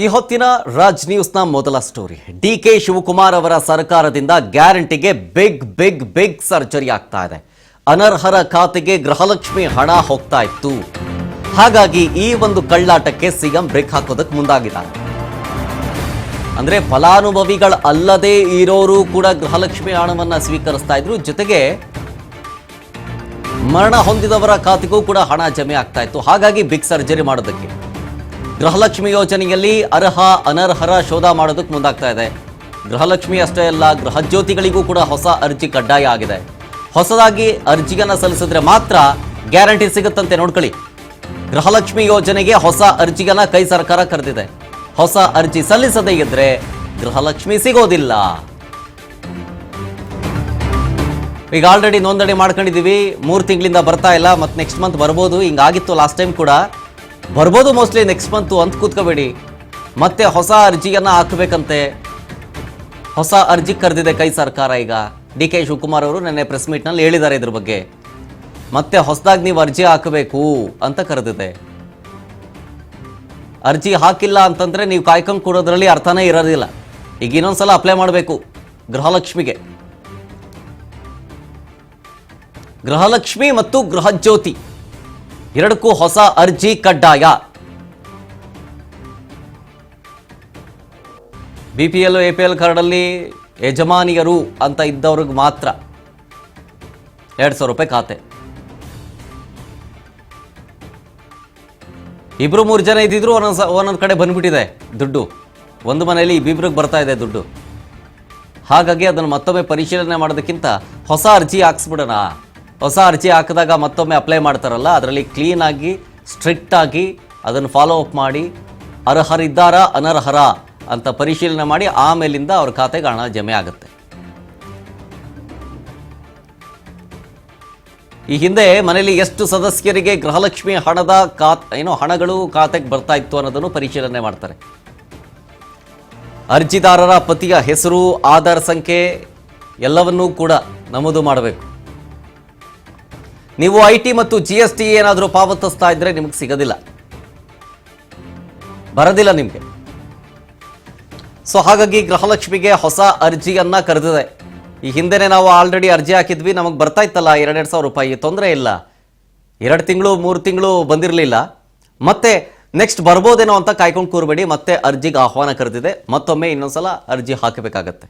ಈ ಹೊತ್ತಿನ ರಾಜ್ ನ್ಯೂಸ್ನ ಮೊದಲ ಸ್ಟೋರಿ. ಡಿಕೆ ಶಿವಕುಮಾರ್ ಅವರ ಸರ್ಕಾರದಿಂದ ಗ್ಯಾರಂಟಿಗೆ ಬಿಗ್ ಸರ್ಜರಿ ಆಗ್ತಾ ಇದೆ. ಅನರ್ಹರ ಖಾತೆಗೆ ಗೃಹಲಕ್ಷ್ಮಿ ಹಣ ಹೋಗ್ತಾ ಇತ್ತು. ಹಾಗಾಗಿ ಈ ಒಂದು ಕಳ್ಳಾಟಕ್ಕೆ ಸಿಎಂ ಬ್ರೇಕ್ ಹಾಕೋದಕ್ಕೆ ಮುಂದಾಗಿದ್ದಾರೆ. ಅಂದ್ರೆ ಫಲಾನುಭವಿಗಳು ಅಲ್ಲದೆ ಇರೋರು ಕೂಡ ಗೃಹಲಕ್ಷ್ಮಿ ಹಣವನ್ನ ಸ್ವೀಕರಿಸ್ತಾ ಇದ್ರು. ಜೊತೆಗೆ ಮರಣ ಹೊಂದಿದವರ ಖಾತೆಗೂ ಕೂಡ ಹಣ ಜಮೆ ಆಗ್ತಾ ಇತ್ತು. ಹಾಗಾಗಿ ಬಿಗ್ ಸರ್ಜರಿ ಮಾಡೋದಕ್ಕೆ ಗೃಹಲಕ್ಷ್ಮಿ ಯೋಜನೆಯಲ್ಲಿ ಅರ್ಹ ಅನರ್ಹರ ಶೋಧ ಮಾಡೋದಕ್ಕೆ ಮುಂದಾಗ್ತಾ ಇದೆ. ಗೃಹಲಕ್ಷ್ಮಿ ಅಷ್ಟೇ ಅಲ್ಲ, ಗೃಹಜ್ಯೋತಿಗಳಿಗೂ ಕೂಡ ಹೊಸ ಅರ್ಜಿ ಕಡ್ಡಾಯ ಆಗಿದೆ. ಹೊಸದಾಗಿ ಅರ್ಜಿಯನ್ನು ಸಲ್ಲಿಸಿದ್ರೆ ಮಾತ್ರ ಗ್ಯಾರಂಟಿ ಸಿಗುತ್ತಂತೆ. ನೋಡ್ಕೊಳ್ಳಿ, ಗೃಹಲಕ್ಷ್ಮಿ ಯೋಜನೆಗೆ ಹೊಸ ಅರ್ಜಿಯನ್ನ ಕೈ ಸರ್ಕಾರ ಕರೆದಿದೆ. ಹೊಸ ಅರ್ಜಿ ಸಲ್ಲಿಸದೇ ಇದ್ರೆ ಗೃಹಲಕ್ಷ್ಮಿ ಸಿಗೋದಿಲ್ಲ. ಈಗ ಆಲ್ರೆಡಿ ನೋಂದಣಿ ಮಾಡ್ಕೊಂಡಿದ್ದೀವಿ, 3 ತಿಂಗಳಿಂದ ಬರ್ತಾ ಇಲ್ಲ, ಮತ್ತೆ ನೆಕ್ಸ್ಟ್ ಮಂತ್ ಬರ್ಬೋದು. ಹಿಂಗಾಗಿತ್ತು ಲಾಸ್ಟ್ ಟೈಮ್ ಕೂಡ, ಬರ್ಬೋದು ಮೋಸ್ಟ್ಲಿ ನೆಕ್ಸ್ಟ್ ಮಂತು ಅಂತ ಕೂತ್ಕೋಬೇಡಿ. ಮತ್ತೆ ಹೊಸ ಅರ್ಜಿಯನ್ನ ಹಾಕಬೇಕಂತೆ. ಹೊಸ ಅರ್ಜಿ ಕರೆದಿದೆ ಕೈ ಸರ್ಕಾರ. ಈಗ ಡಿ ಕೆ ಶಿವಕುಮಾರ್ ಅವರು ನೆನ್ನೆ ಪ್ರೆಸ್ ಮೀಟ್ನಲ್ಲಿ ಹೇಳಿದ್ದಾರೆ ಇದ್ರ ಬಗ್ಗೆ. ಮತ್ತೆ ಹೊಸದಾಗಿ ನೀವು ಅರ್ಜಿ ಹಾಕಬೇಕು ಅಂತ ಕರೆದಿದೆ. ಅರ್ಜಿ ಹಾಕಿಲ್ಲ ಅಂತಂದ್ರೆ ನೀವು ಕಾಯ್ಕೊಂಡು ಕೊಡೋದ್ರಲ್ಲಿ ಅರ್ಥನೇ ಇರೋದಿಲ್ಲ. ಈಗ ಇನ್ನೊಂದ್ಸಲ ಅಪ್ಲೈ ಮಾಡಬೇಕು ಗೃಹಲಕ್ಷ್ಮಿಗೆ. ಗೃಹಲಕ್ಷ್ಮಿ ಮತ್ತು ಗೃಹಜ್ಯೋತಿ ಎರಡಕ್ಕೂ ಹೊಸ ಅರ್ಜಿ ಕಡ್ಡಾಯ. BPL APL ಕಾರ್ಡಲ್ಲಿ ಯಜಮಾನಿಯರು ಅಂತ ಇದ್ದವ್ರಿಗೆ ಮಾತ್ರ 2,000 ರೂಪಾಯಿ ಖಾತೆ. 2-3 ಜನ ಇದ್ದಿದ್ರು ಒಂದೊಂದು ಕಡೆ ಬಂದ್ಬಿಟ್ಟಿದೆ ದುಡ್ಡು. ಒಂದು ಮನೆಯಲ್ಲಿ ಇಬ್ಬಿಬ್ರಿಗೆ ಬರ್ತಾ ಇದೆ ದುಡ್ಡು. ಹಾಗಾಗಿ ಅದನ್ನು ಮತ್ತೊಮ್ಮೆ ಪರಿಶೀಲನೆ ಮಾಡೋದಕ್ಕಿಂತ ಹೊಸ ಅರ್ಜಿ ಹಾಕ್ಸ್ಬಿಡೋಣ. ಹೊಸ ಅರ್ಜಿ ಹಾಕಿದಾಗ ಮತ್ತೊಮ್ಮೆ ಅಪ್ಲೈ ಮಾಡ್ತಾರಲ್ಲ, ಅದರಲ್ಲಿ ಕ್ಲೀನಾಗಿ ಸ್ಟ್ರಿಕ್ಟಾಗಿ ಅದನ್ನು ಫಾಲೋ ಅಪ್ ಮಾಡಿ ಅರ್ಹರಿದ್ದಾರ ಅನರ್ಹರ ಅಂತ ಪರಿಶೀಲನೆ ಮಾಡಿ ಆಮೇಲಿಂದ ಅವ್ರ ಖಾತೆಗೆ ಹಣ ಜಮೆ ಆಗುತ್ತೆ. ಈ ಹಿಂದೆ ಮನೆಯಲ್ಲಿ ಎಷ್ಟು ಸದಸ್ಯರಿಗೆ ಗೃಹಲಕ್ಷ್ಮಿ ಹಣದ ಹಣಗಳು ಖಾತೆಗೆ ಬರ್ತಾ ಇತ್ತು ಅನ್ನೋದನ್ನು ಪರಿಶೀಲನೆ ಮಾಡ್ತಾರೆ. ಅರ್ಜಿದಾರರ ಪತಿಯ ಹೆಸರು, ಆಧಾರ್ ಸಂಖ್ಯೆ ಎಲ್ಲವನ್ನೂ ಕೂಡ ನಮೂದು ಮಾಡಬೇಕು. ನೀವು IT ಮತ್ತು GST ಏನಾದರೂ ಪಾವತಿಸ್ತಾ ಇದ್ರೆ ನಿಮಗೆ ಸಿಗೋದಿಲ್ಲ, ಬರೋದಿಲ್ಲ ನಿಮಗೆ. ಸೊ ಹಾಗಾಗಿ ಗೃಹಲಕ್ಷ್ಮಿಗೆ ಹೊಸ ಅರ್ಜಿಯನ್ನ ಕರೆದಿದೆ. ಈ ಹಿಂದೆನೇ ನಾವು ಆಲ್ರೆಡಿ ಅರ್ಜಿ ಹಾಕಿದ್ವಿ, ನಮಗೆ ಬರ್ತಾ ಇತ್ತಲ್ಲ 2,000 ರೂಪಾಯಿ, ತೊಂದರೆ ಇಲ್ಲ. 2 ತಿಂಗಳು 3 ತಿಂಗಳು ಬಂದಿರಲಿಲ್ಲ, ಮತ್ತೆ ನೆಕ್ಸ್ಟ್ ಬರ್ಬೋದೇನೋ ಅಂತ ಕಾಯ್ಕೊಂಡು ಕೂರಬೇಡಿ. ಮತ್ತೆ ಅರ್ಜಿಗೆ ಆಹ್ವಾನ ಕರೆದಿದೆ, ಮತ್ತೊಮ್ಮೆ ಇನ್ನೊಂದ್ಸಲ ಅರ್ಜಿ ಹಾಕಬೇಕಾಗತ್ತೆ.